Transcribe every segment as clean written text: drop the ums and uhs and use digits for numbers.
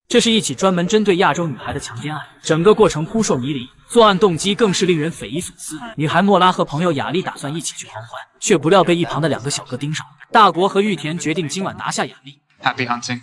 这是一起专门针对亚洲女孩的强奸案，整个过程扑朔迷离，作案动机更是令人匪夷所思。女孩莫拉和朋友雅丽打算一起去狂欢，却不料被一旁的2个小哥盯上。大国和玉田决定今晚拿下雅丽。Happy hunting.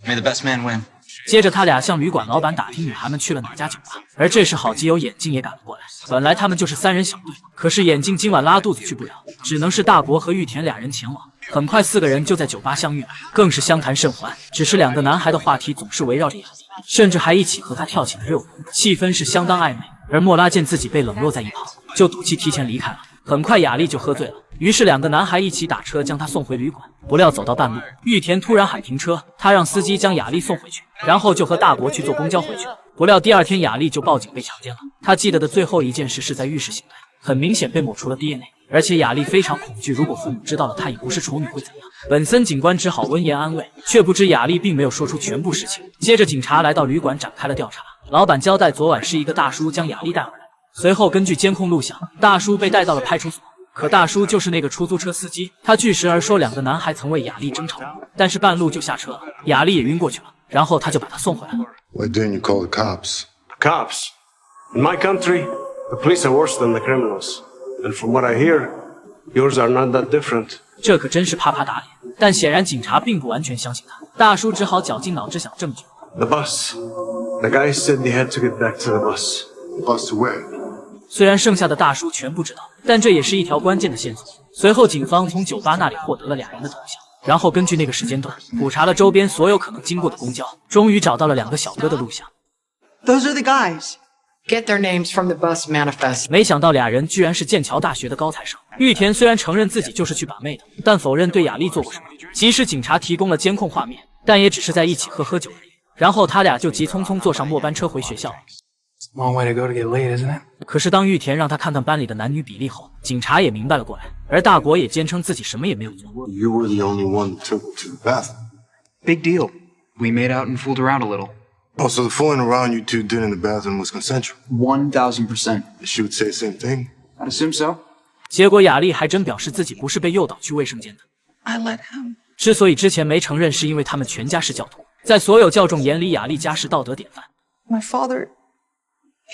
May the best man win. 接着他俩向旅馆老板打听女孩们去了哪家酒吧，而这时好基友眼镜也赶了过来。本来他们就是3人小队，可是眼镜今晚拉肚子去不了，只能是大国和玉田2人前往。很快4个人就在酒吧相遇了，更是相谈甚欢。只是2个男孩的话题总是围绕着雅丽，甚至还一起和她跳起了热舞，气氛是相当暧昧。而莫拉见自己被冷落在一旁，就赌气提前离开了。很快雅丽就喝醉了，于是2个男孩一起打车将她送回旅馆。不料走到半路，玉田突然喊停车，他让司机将雅丽送回去，然后就和大国去坐公交回去。不料第2天雅丽就报警被强奸了。她记得的最后一件事是在浴室醒来，很明显被抹除了 DNA， 而且雅丽非常恐惧，如果父母知道了她已不是处女会怎样。本森警官只好温言安慰，却不知雅丽并没有说出全部事情。接着警察来到旅馆展开了调查，老板交代昨晚是一个大叔将雅丽带回来，随后根据监控录像，大叔被带到了派出所。可大叔就是那个出租车司机，他据实而说2个男孩曾为雅丽争吵过，但是半路就下车了，雅丽也晕过去了，然后他就把她送回来了。 Why didn't you call the cops? The cops? In my country, the police are worse than the criminals. And from what I hear, yours are not that different. 这可真是啪啪打脸，但显然警察并不完全相信他，大叔只好绞尽脑汁想证据。 The bus. The guys said they had to get back to the bus. The bus to where? 虽然剩下的大叔全不知道，但这也是一条关键的线索。随后警方从酒吧那里获得了2人的头像，然后根据那个时间段普查了周边所有可能经过的公交，终于找到了2个小哥的录像。 Those are the guys. Get their names from the bus manifest. 没想到2人居然是剑桥大学的高材生。玉田虽然承认自己就是去把妹的，但否认对雅丽做过什么。即使警察提供了监控画面，但也只是在一起喝酒而已。然后他俩就急匆匆坐上末班车回学校了。 Long way to go to get laid, isn't it? 可是当玉田让他看看班里的男女比例后，警察也明白了过来，而大国也坚称自己什么也没有做。You were the only one that took her to the bathroom. Big deal. We made out and fooled around a little. Oh, so the fooling around you two did in the bathroom was consensual? 1000%. She would say the same thing. I'd assume so. 结果雅丽还真表示自己不是被诱导去卫生间的。I let him. 之所以之前没承认，是因为他们全家是教徒，在所有教众眼里，雅丽家是道德典范。 My father,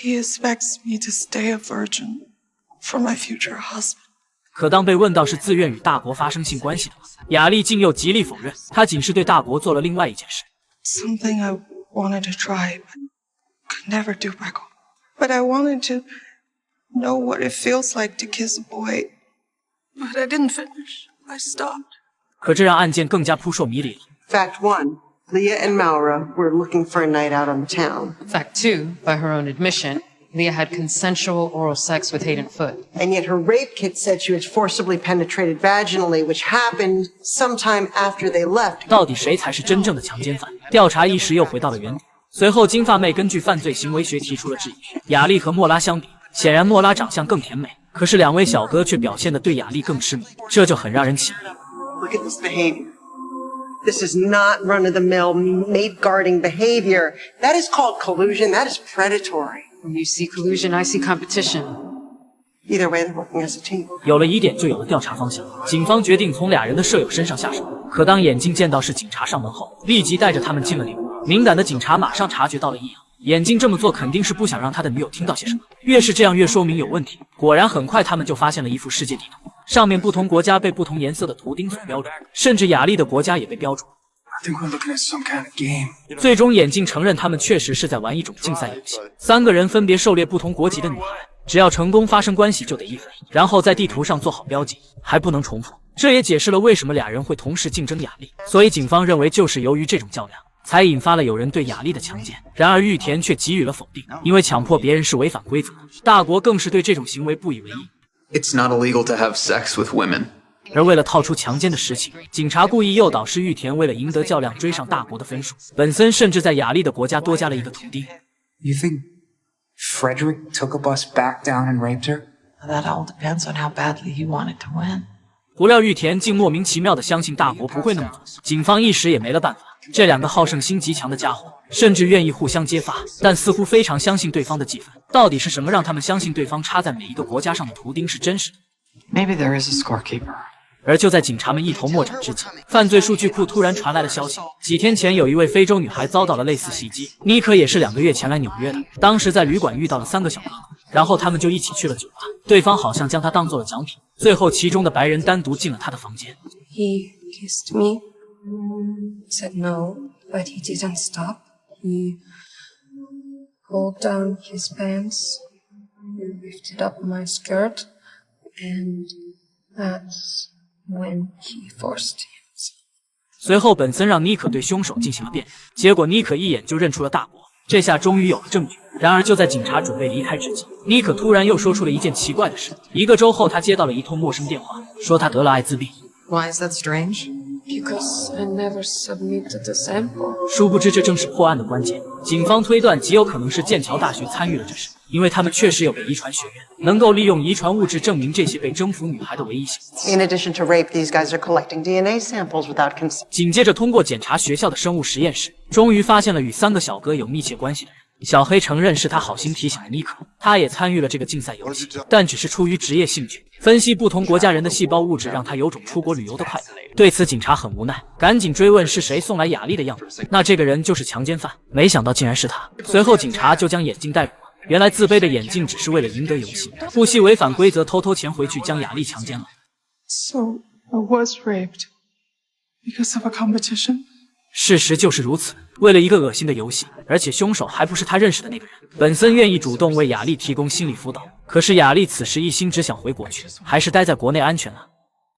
he expects me to stay a virgin for my future husband. 可当被问到是自愿与大国发生性关系的吗？雅丽竟又极力否认，她仅是对大国做了另外一件事。 Something I wanted to try, but could never do back home. But I wanted to know what it feels like to kiss a boy. But I didn't finish. I stopped. 可这让案件更加扑朔迷离了。 Fact 1. Leah and Maura were looking for a night out on the town. Fact 2, by her own admission, Leah had consensual oral sex with Hayden Foot. And yet her rape kit said she was forcibly penetrated vaginally, which happened sometime after they left. 到底谁才是真正的强奸犯？调查一时又回到了原点。随后，金发妹根据犯罪行为学提出了质疑。雅丽和莫拉相比，显然莫拉长相更甜美，可是2位小哥却表现得对雅丽更痴迷，这就很让人起疑。 Look at this behavior. This is not run-of-the-mill maid guarding behavior. That is called collusion. That is predatory. When you see collusion, I see competition. Either way, they're working as a team. 有了疑点，就有了调查方向。警方决定从2人的舍友身上下手。可当眼镜见到是警察上门后，立即带着他们进了里屋。敏感的警察马上察觉到了异样。眼镜这么做肯定是不想让他的女友听到些什么，越是这样越说明有问题。果然，很快他们就发现了一幅世界地图，上面不同国家被不同颜色的图钉所标注，甚至雅丽的国家也被标注。 I think we're looking at some kind of game. 最终，眼镜承认他们确实是在玩一种竞赛游戏。3个人分别狩猎不同国籍的女孩，只要成功发生关系就得1分，然后在地图上做好标记，还不能重复。这也解释了为什么2人会同时竞争雅丽。所以警方认为，就是由于这种较量，才引发了有人对雅丽的强奸。然而玉田却给予了否定，因为强迫别人是违反规则的。大国更是对这种行为不以为意。 It's not illegal to have sex with women. 而为了套出强奸的实情，警察故意诱导是玉田为了赢得较量追上大国的分数。本森甚至在雅丽的国家多加了一个图钉。You think Frederick took a bus back down and raped her? That all depends on how badly you wanted to win. 不料玉田竟莫名其妙地相信大国不会那么做，警方一时也没了办法。这2个好胜心极强的家伙，甚至愿意互相揭发，但似乎非常相信对方的计分。到底是什么让他们相信对方插在每一个国家上的图钉是真实的？ Maybe there is a scorekeeper. 而就在警察们一头莫展之际，犯罪数据库突然传来了消息：几天前有一位非洲女孩遭到了类似袭击，妮可也是2个月前来纽约的，当时在旅馆遇到了3个小哥，然后他们就一起去了酒吧，对方好像将她当做了奖品，最后其中的白人单独进了她的房间。 He kissed me, said no, but he didn't stop. He pulled down his pants, lifted up my skirt, and that's when he forced himself. 随后，本森让妮可对凶手进行了辨认，结果妮可一眼就认出了大国，这下终于有了证据。然而，就在警察准备离开之际，妮可突然又说出了一件奇怪的事：1个周后，她接到了一通陌生电话，说她得了艾滋病。 Why is that strange? Because I never submitted the sample. 殊不知，这正是破案的关键。警方推断极有可能是剑桥大学参与了这事，因为他们确实有个遗传学院，能够利用遗传物质证明这些被征服女孩的唯一性。In addition to rape, these guys are collecting DNA samples without consent. 紧接着，通过检查学校的生物实验室，终于发现了与3个小哥有密切关系的人。小黑承认是他好心提醒了妮可，他也参与了这个竞赛游戏，但只是出于职业兴趣。分析不同国家人的细胞物质，让他有种出国旅游的快感。对此，警察很无奈，赶紧追问是谁送来雅丽的样本。那这个人就是强奸犯，没想到竟然是他。随后，警察就将眼镜带入了。原来自卑的眼镜只是为了赢得游戏，不惜违反规则，偷偷潜回去将雅丽强奸了。So I was raped because of a competition. 事实就是如此。为了一个恶心的游戏，而且凶手还不是他认识的那个人，本森愿意主动为雅丽提供心理辅导。可是雅丽此时一心只想回国去，还是待在国内安全了。